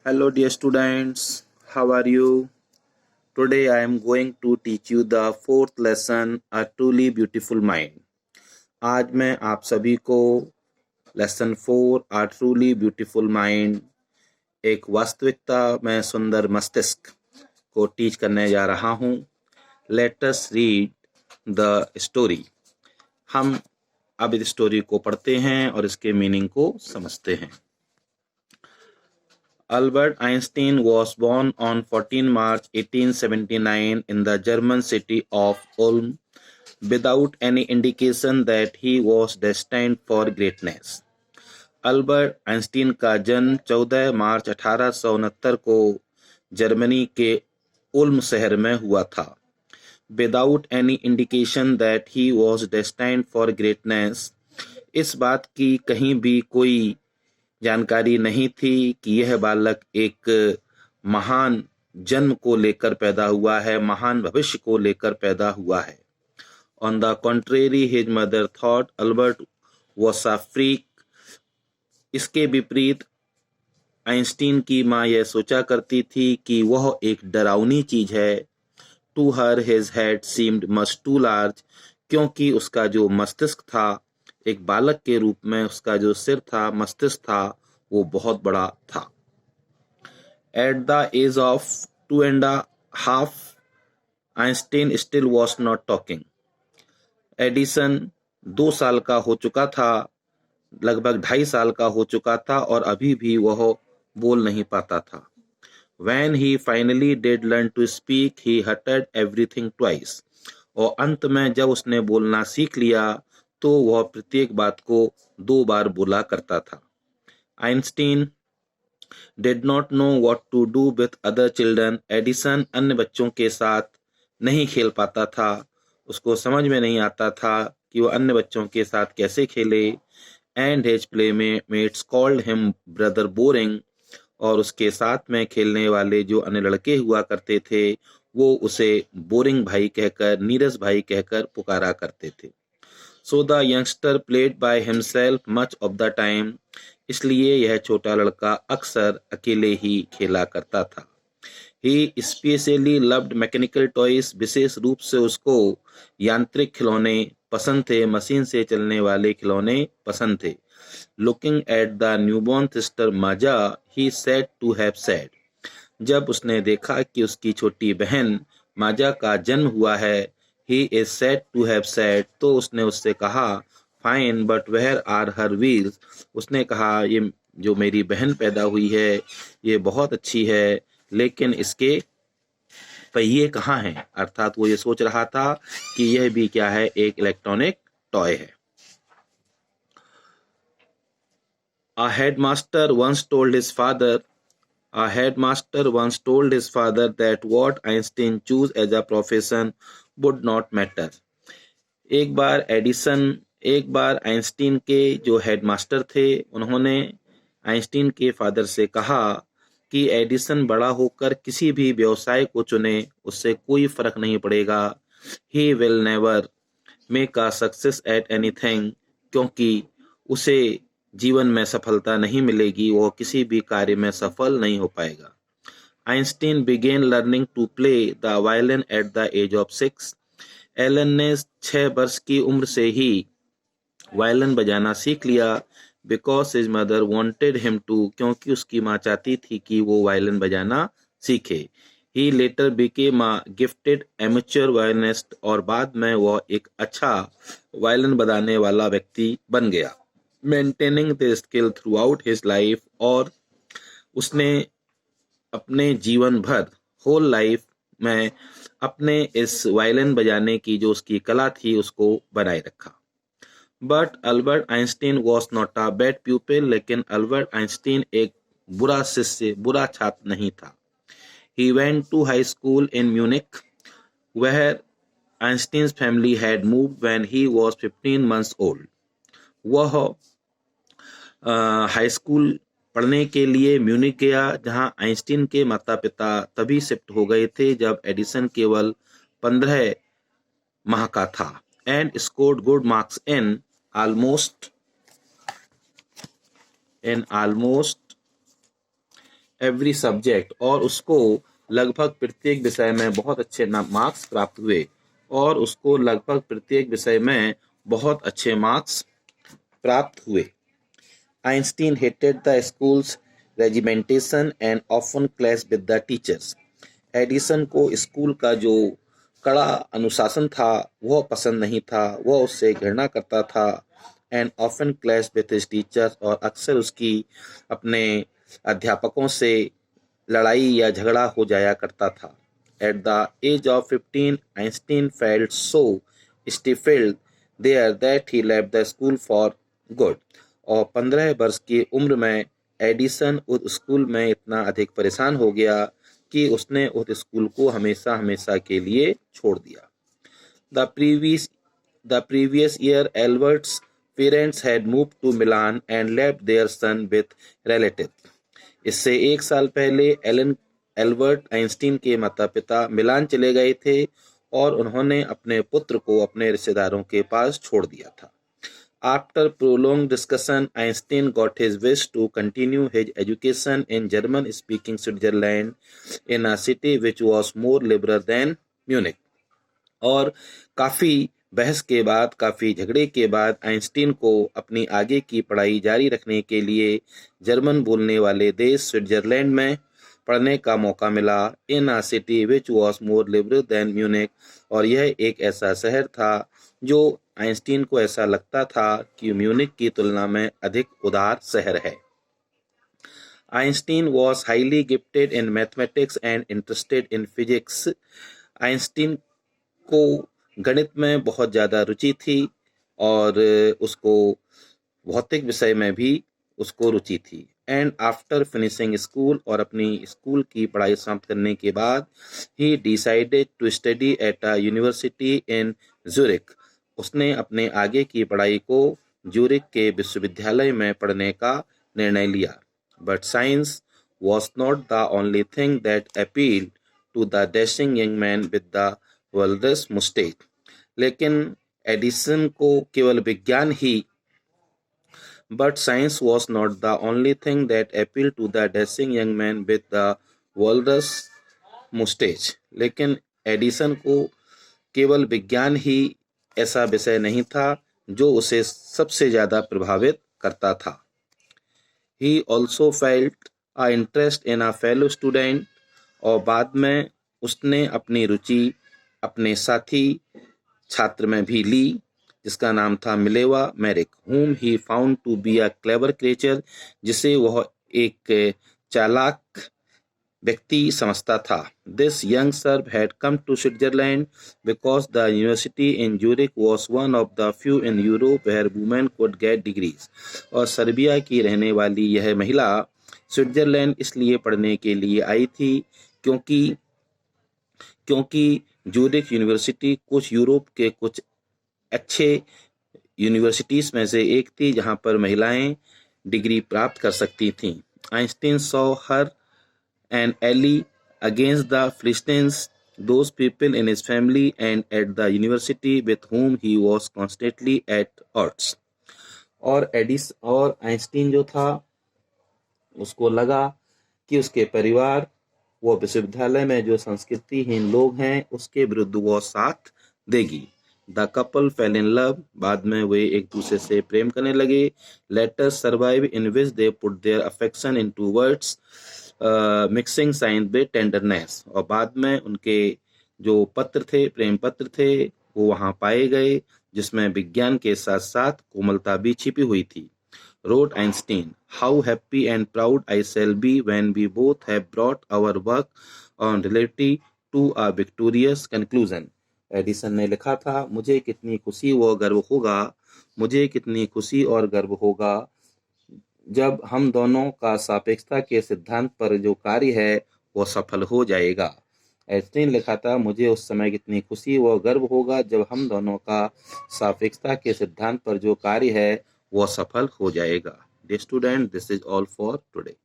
Hello, dear students. How are you? Today I am going to teach you the fourth lesson, A Truly Beautiful Mind. आज मैं आप सभी को lesson 4 A Truly Beautiful Mind, एक वास्तविकता में सुंदर मस्तिष्क को टीच करने जा रहा हूँ. Let us read the story. हम अब इस स्टोरी को पढ़ते हैं और इसके मीनिंग को समझते हैं. Albert Einstein was born on 14 March 1879 in the German city of Ulm without any indication that he was destined for greatness. Albert Einstein का जन्म 14 मार्च 1869 को जर्मनी के उल्म शहर में हुआ था. Without any indication that he was destined for greatness, इस बात की कहीं भी कोई जानकारी नहीं थी कि यह बालक एक महान जन्म को लेकर पैदा हुआ है, महान भविष्य को लेकर पैदा हुआ है. On the contrary, his mother thought Albert was a freak. इसके विपरीत आइंस्टीन की माँ यह सोचा करती थी कि वह एक डरावनी चीज है. To her, his head seemed much too large, क्योंकि उसका जो मस्तिष्क था, एक बालक के रूप में उसका जो सिर था, मस्तिष्क था, वो बहुत बड़ा था. At the age of 2.5, Einstein still was not talking. Edison 2 साल का हो चुका था, लगभग 2.5 साल का हो चुका था और अभी भी वह बोल नहीं पाता था. When he finally did learn to speak, he uttered everything twice. और अंत में जब उसने बोलना सीख लिया तो वह प्रत्येक बात को 2 बार बोला करता था. Einstein did not know what to do with other children. Edison अन्य बच्चों के साथ नहीं खेल पाता था. उसको समझ में नहीं आता था कि वो अन्य बच्चों के साथ कैसे खेले. And his playmates called him brother boring. और उसके साथ में खेलने वाले जो अन्य लड़के हुआ करते थे वो उसे बोरिंग भाई कहकर, नीरस भाई कहकर पुकारा करते थे. So the youngster played by himself much of the time. इसलिए यह छोटा लड़का अक्सर अकेले ही खेला करता था. He especially loved mechanical toys. विशेष रूप से उसको यांत्रिक खिलौने पसंद थे, मशीन से चलने वाले खिलौने पसंद थे. Looking at the newborn sister Maja, he said to have said. जब उसने देखा कि उसकी छोटी बहन माजा का जन्म हुआ है, he is said to have said, तो उसने उससे कहा, fine, but where are her wheels? उसने कहा, ये जो मेरी बहन पैदा हुई है ये बहुत अच्छी है, लेकिन इसके पहिए कहाँ हैं? अर्थात वो ये सोच रहा था कि यह भी क्या है, एक इलेक्ट्रॉनिक टॉय है. A headmaster once told his father that what Einstein chose as a profession would not matter. एक बार आइंस्टीन के जो हेडमास्टर थे उन्होंने आइंस्टीन के फादर से कहा कि एडिसन बड़ा होकर किसी भी व्यवसाय को चुने, उससे कोई फर्क नहीं पड़ेगा. He will never make a success at anything. क्योंकि उसे जीवन में सफलता नहीं मिलेगी, वो किसी भी कार्य में सफल नहीं हो पाएगा. Einstein began learning to play the violin at the age of 6. Elon ने 6 वर्ष की उम्र से ही वायलिन बजाना सीख लिया. Because his mother wanted him to, क्योंकि उसकी माँ चाहती थी कि वो वायलिन बजाना सीखे. He later became a gifted amateur violinist. और बाद में वह एक अच्छा वायलिन बजाने वाला व्यक्ति बन गया. Maintaining the skill throughout his life. और उसने अपने जीवन भर, होल लाइफ में, अपने इस वायलिन बजाने की जो उसकी कला थी उसको बनाए रखा. But Albert Einstein was not a bad प्यूपिल. लेकिन अल्बर्ट आइंस्टीन एक बुरा शिष्य, बुरा छात्र नहीं था. He went to high school in Munich, where Einstein's family had moved when he was 15 months old. वह हाई स्कूल पढ़ने के लिए म्यूनिक गया, जहां आइंस्टीन के माता पिता तभी शिफ्ट हो गए थे जब एडिसन केवल 15 माह का था. And scored good marks in almost every subject, और उसको लगभग प्रत्येक विषय में बहुत अच्छे मार्क्स प्राप्त हुए, और उसको लगभग प्रत्येक विषय में बहुत अच्छे मार्क्स प्राप्त हुए। Einstein hated the school's regimentation and often clashed with the teachers. Edison को स्कूल का जो कड़ा अनुशासन था वह पसंद नहीं था, वह उससे घृणा करता था। And often clash with his teachers, और अक्सर उसकी अपने अध्यापकों से लड़ाई या झगड़ा हो जाया करता था। At the age of 15, Einstein felt so stifled there that he left the school for good. और 15 वर्ष की उम्र में एडिसन उस स्कूल में इतना अधिक परेशान हो गया कि उसने उस स्कूल को हमेशा हमेशा के लिए छोड़ दिया। The previous year Albert's parents had moved to Milan and left their son with relative. इससे एक साल पहले एल्बर्ट आइंस्टीन के माता पिता मिलान चले गए थे और उन्होंने अपने पुत्र को अपने रिश्तेदारों के पास छोड़ दिया था। After prolonged discussion, Einstein got his wish to continue his education in German-speaking Switzerland in a city which was more liberal than Munich. और काफ़ी बहस के बाद, काफ़ी झगड़े के बाद आइंस्टीन को अपनी आगे की पढ़ाई जारी रखने के लिए जर्मन बोलने वाले देश स्विट्जरलैंड में पढ़ने का मौका मिला। In a city which was more liberal than Munich, और यह एक ऐसा शहर था जो आइंस्टीन को ऐसा लगता था कि म्यूनिक की तुलना में अधिक उदार शहर है। Einstein was highly gifted in mathematics and interested in physics. Einstein को गणित में बहुत ज़्यादा रुचि थी और उसको भौतिक विषय में भी उसको रुचि थी। एंड आफ्टर फिनिशिंग स्कूल, और अपनी स्कूल की पढ़ाई समाप्त करने के बाद, he decided to study at a university in Zurich. उसने अपने आगे की पढ़ाई को ज्यूरिक के विश्वविद्यालय में पढ़ने का निर्णय लिया। But science was not the only thing that appealed to the dashing young man with the world's moustache. लेकिन एडिसन को केवल विज्ञान ही But science was not the only thing that appealed to the dashing young man with the walrus mustache. लेकिन Edison को केवल विज्ञान ही ऐसा विषय नहीं था जो उसे सबसे ज़्यादा प्रभावित करता था। He also felt a interest in a fellow student, और बाद में उसने अपनी रुचि अपने साथी छात्र में भी ली, जिसका नाम था Mileva Maric, whom he found to be a clever creature, जिसे वह एक चालाक व्यक्ति समझता था। This young Serb had come to Switzerland because the university in Zurich was one of the few in Europe where women could get degrees. और Serbia की रहने वाली यह महिला स्विट्जरलैंड इसलिए पढ़ने के लिए आई थी क्योंकि ज्यूरिख यूनिवर्सिटी कुछ यूरोप के कुछ अच्छे यूनिवर्सिटीज़ में से एक थी जहां पर महिलाएं डिग्री प्राप्त कर सकती थीं। Einstein saw her and ally against the philistines, those people in his family and at the university with whom he was constantly at odds. और आइंस्टीन जो था उसको लगा कि उसके परिवार वो विश्वविद्यालय में जो संस्कृतिहीन लोग हैं उसके विरुद्ध वो साथ देगी। The couple fell in love, बाद में वे एक दूसरे से प्रेम करने लगे। Letters survive in which they put their affection into words mixing science with tenderness, और बाद में उनके जो पत्र थे, प्रेम पत्र थे, वो वहाँ पाए गए जिसमें विज्ञान के साथ साथ कोमलता भी छिपी हुई थी। Wrote Einstein, how happy and proud I shall be when we both have brought our work on relativity to a victorious conclusion. Edison ने लिखा था, मुझे कितनी खुशी और गर्व होगा जब हम दोनों का सापेक्षता के सिद्धांत पर जो कार्य है वो सफल हो जाएगा। आइंस्टीन लिखा था, मुझे उस समय कितनी खुशी व गर्व होगा जब हम दोनों का सापेक्षता के सिद्धांत पर जो कार्य है वो सफल हो जाएगा। Dear student, this is all for today.